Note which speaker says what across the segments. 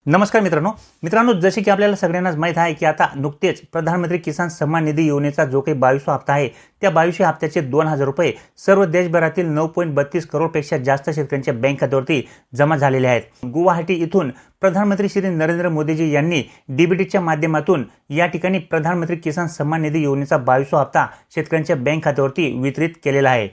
Speaker 1: नमस्कार मित्रांनो जसे की आपल्याला सगळ्यांनाच माहीत आहे की आता नुकतेच प्रधानमंत्री किसान सन्मान निधी योजनेचा जो काही 22वा हप्ता आहे त्या 22व्या हप्त्याचे 2000 रुपये सर्व देशभरातील 9.32 करोडपेक्षा जास्त शेतकऱ्यांच्या बँक खात्यावरती जमा झालेले आहेत। गुवाहाटी इथून प्रधानमंत्री श्री नरेंद्र मोदीजी यांनी डीबीटीच्या माध्यमातून या ठिकाणी प्रधानमंत्री किसान सन्मान निधी योजनेचा 22वा हप्ता शेतकऱ्यांच्या बँक खात्यावरती वितरित केलेला आहे।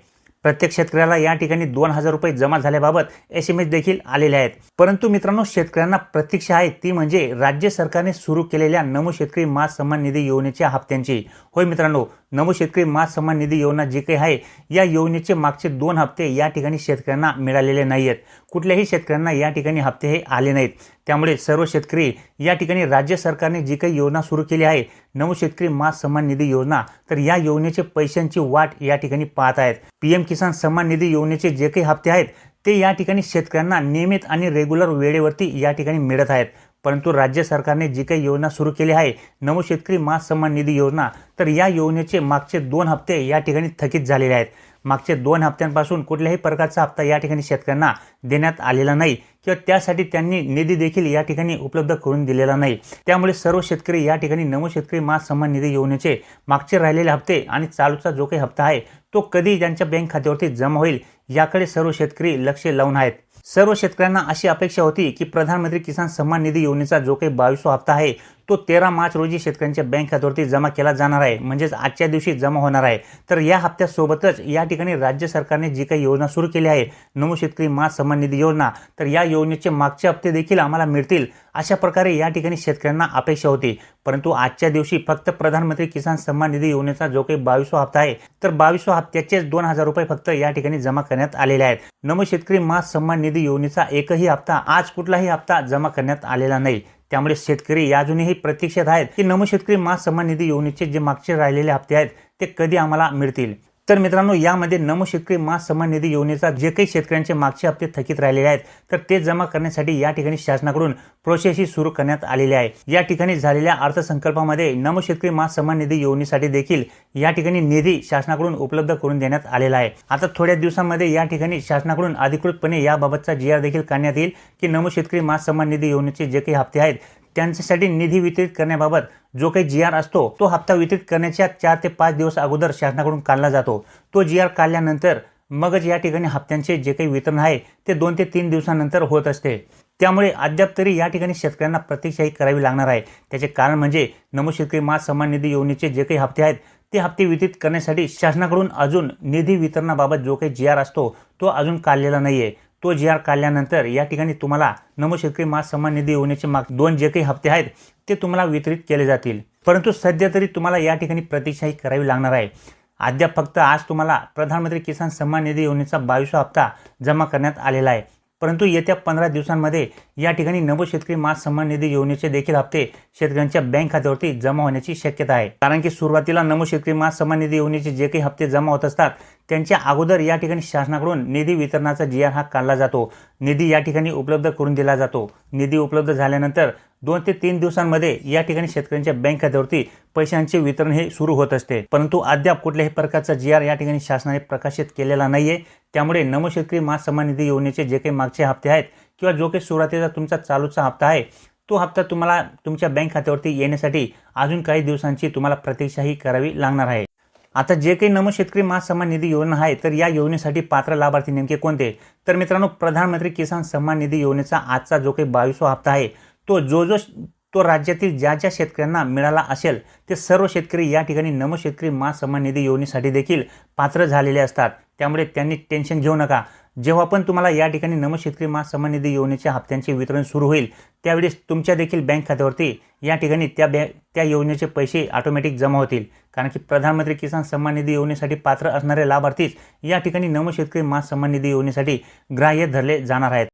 Speaker 1: प्रत्येक शेतकऱ्याला या ठिकाणी 2000 रुपये जमा झाल्याबाबत SMS देखील आलेले आहेत। परंतु मित्रांनो, शेतकऱ्यांना प्रतीक्षा आहे ती म्हणजे राज्य सरकारने सुरू केलेल्या नमो शेतकरी मास सन्मान निधी योजनेच्या हप्त्यांची। होय मित्रांनो, नमो शेतकरी मास सन्मान निधी योजना जी काही आहे या योजनेचे मागचे 2 हप्ते या ठिकाणी शेतकऱ्यांना मिळालेले नाहीत। कुठल्याही शेतकऱ्यांना या ठिकाणी हप्ते हे आले नाहीत। त्यामुळे सर्व शेतकरी या ठिकाणी राज्य सरकारने जी काही योजना सुरू केली आहे नमो शेतकरी मास सन्मान निधी योजना, तर या योजनेचे पैशांची वाट या ठिकाणी पाहत आहेत। PM किसान सन्मान निधी योजनेचे जे काही हप्ते आहेत ते या ठिकाणी शेतकऱ्यांना नियमित आणि रेग्युलर वेळेवरती या ठिकाणी मिळत आहेत। परंतु राज्य सरकारने जी काही योजना सुरू केली आहे नमो शेतकरी मास सन्मान निधी योजना, तर या योजनेचे मागचे 2 हप्ते या ठिकाणी थकीत झालेले आहेत। मागचे 2 हप्त्यांपासून कुठल्याही प्रकारचा हप्ता या ठिकाणी शेतकऱ्यांना देण्यात आलेला नाही किंवा त्यासाठी त्यांनी निधी देखील या ठिकाणी उपलब्ध करून दिलेला नाही। त्यामुळे सर्व शेतकरी या ठिकाणी नमो शेतकरी मास सन्मान निधी योजनेचे मागचे राहिलेले हप्ते आणि चालूचा जो काही हप्ता आहे तो कधी त्यांच्या बँक खात्यावरती जमा होईल याकडे सर्व शेतकरी लक्ष लावून आहेत। सर्व शेतकऱ्यांना अशी अपेक्षा होती की प्रधानमंत्री किसान सन्मान निधी योजनेचा जो काही 22वा हप्ता आहे तो 13 मार्च रोजी शेतकऱ्यांच्या बँक खात्यावरती जमा केला जाणार आहे, म्हणजेच आजच्या दिवशी जमा होणार आहे। तर या हप्त्यासोबतच या ठिकाणी राज्य सरकारने जी काही योजना सुरू केली आहे नमो शेतकरी मास सन्मान निधी योजना, तर या योजनेचे मागचे हप्ते देखील आम्हाला मिळतील अशा प्रकारे या ठिकाणी शेतकऱ्यांना अपेक्षा होती। परंतु आजच्या दिवशी फक्त प्रधानमंत्री किसान सन्मान निधी योजनेचा जो काही 22वा हप्ता आहे तर 22व्या हप्त्याचेच 2000 रुपये फक्त या ठिकाणी जमा करण्यात आलेले आहेत। नमो शेतकरी मास सन्मान निधी योजनेचा एकही हप्ता आज कुठलाही हप्ता जमा करण्यात आलेला नाही। त्यामुळे शेतकरी अजूनही प्रतीक्षेत आहेत की नमो शेतकरी मास सन्मान निधी योजनेचे जे मागचे राहिलेले हप्ते आहेत ते कधी आम्हाला मिळतील। तर मित्रांनो, यामध्ये नमो शेतकरी मास सन्मान निधी योजनेचा जे काही शेतकऱ्यांचे मागचे हप्ते थकीत राहिलेले आहेत तर ते जमा करण्यासाठी या ठिकाणी शासनाकडून प्रोसेस ही सुरू करण्यात आलेली आहे। या ठिकाणी झालेल्या अर्थसंकल्पामध्ये नमो शेतकरी मास सन्मान निधी योजनेसाठी देखील या ठिकाणी निधी शासनाकडून उपलब्ध करून देण्यात आलेला आहे। आता थोड्या दिवसांमध्ये या ठिकाणी शासनाकडून अधिकृतपणे याबाबतचा GR देखील काढण्यात येईल की नमो शेतकरी मास सन्मान निधी योजनेचे जे काही हप्ते आहेत त्यांच्यासाठी निधी वितरित करण्याबाबत जो काही GR असतो तो हप्ता वितरित करण्याच्या 4 ते 5 दिवस अगोदर शासनाकडून काढला जातो। तो GR काढल्यानंतर मगच या ठिकाणी हप्त्यांचे जे काही वितरण आहे ते 2 ते 3 दिवसानंतर होत असते। त्यामुळे अद्याप तरी या ठिकाणी शेतकऱ्यांना प्रतीक्षाही करावी लागणार आहे। त्याचे कारण म्हणजे नमो शेतकरी मास सन्मान निधी योजनेचे जे काही हप्ते आहेत ते हप्ते वितरित करण्यासाठी शासनाकडून अजून निधी वितरणाबाबत जो काही GR असतो तो अजून काढलेला नाहीये। तो GR काढल्यानंतर या ठिकाणी तुम्हाला नमो शेतकरी मास सन्मान निधी योजनेचे माग 2 जे काही हप्ते आहेत ते तुम्हाला वितरित केले जातील। परंतु सध्या तरी तुम्हाला या ठिकाणी प्रतीक्षाही करावी लागणार आहे। अद्याप फक्त आज तुम्हाला प्रधानमंत्री किसान सन्मान निधी योजनेचा 22वा हप्ता जमा करण्यात आलेला आहे। परंतु येत्या 15 दिवसांमध्ये या ठिकाणी नमो शेतकरी मास सन्मान निधी योजनेचे देखील हप्ते शेतकऱ्यांच्या बँक खात्यावरती जमा होण्याची शक्यता आहे। कारण की सुरुवातीला नमो शेतकरी मास सन्मान निधी योजनेचे जे काही हप्ते जमा होत असतात त्यांच्या अगोदर या ठिकाणी शासनाकडून निधी वितरणाचा GR हा काढला जातो। निधी या ठिकाणी उपलब्ध करून दिला जातो। निधी उपलब्ध झाल्यानंतर 2 ते 3 दिवसांमध्ये या ठिकाणी शेतकऱ्यांच्या बँक खात्यावरती पैशांचे वितरण हे सुरू होत असते। परंतु अद्याप कुठल्याही प्रकारचा GR या ठिकाणी शासनाने प्रकाशित केलेला नाहीये। त्यामुळे नमो शेतकरी मास सन्मान निधी योजनेचे जे काही मागचे हप्ते आहेत किंवा जो काही सुरुवातीचा तुमचा चालूचा हप्ता आहे तो हप्ता तुम्हाला तुमच्या बँक खात्यावरती येण्यासाठी अजून काही दिवसांची तुम्हाला प्रतीक्षाही करावी लागणार आहे। आता जे काही नमो शेतकरी मास सन्मान निधी योजना आहे तर या योजनेसाठी पात्र लाभार्थी नेमके कोणते? तर मित्रांनो, प्रधानमंत्री किसान सन्मान निधी योजनेचा आजचा जो काही 22वा हप्ता आहे तो राज्यातील ज्या शेतकऱ्यांना मिळाला असेल ते सर्व शेतकरी या ठिकाणी नमो शेतकरी मास सन्मान निधी योजनेसाठी देखील पात्र झालेले असतात। त्यामुळे त्यांनी टेन्शन घेऊ नका। जेव्हा पण तुम्हाला या ठिकाणी नमो शेतकरी मास सन्मान निधी योजनेच्या हप्त्यांचे वितरण सुरू होईल त्यावेळेस तुमच्या देखील बँक खात्यावरती या ठिकाणी त्या योजनेचे पैसे ऑटोमॅटिक जमा होतील। कारण की प्रधानमंत्री किसान सन्मान निधी योजनेसाठी पात्र असणारे लाभार्थीच या ठिकाणी नमो शेतकरी मास सन्मान निधी योजनेसाठी ग्राह्य धरले जाणार आहेत।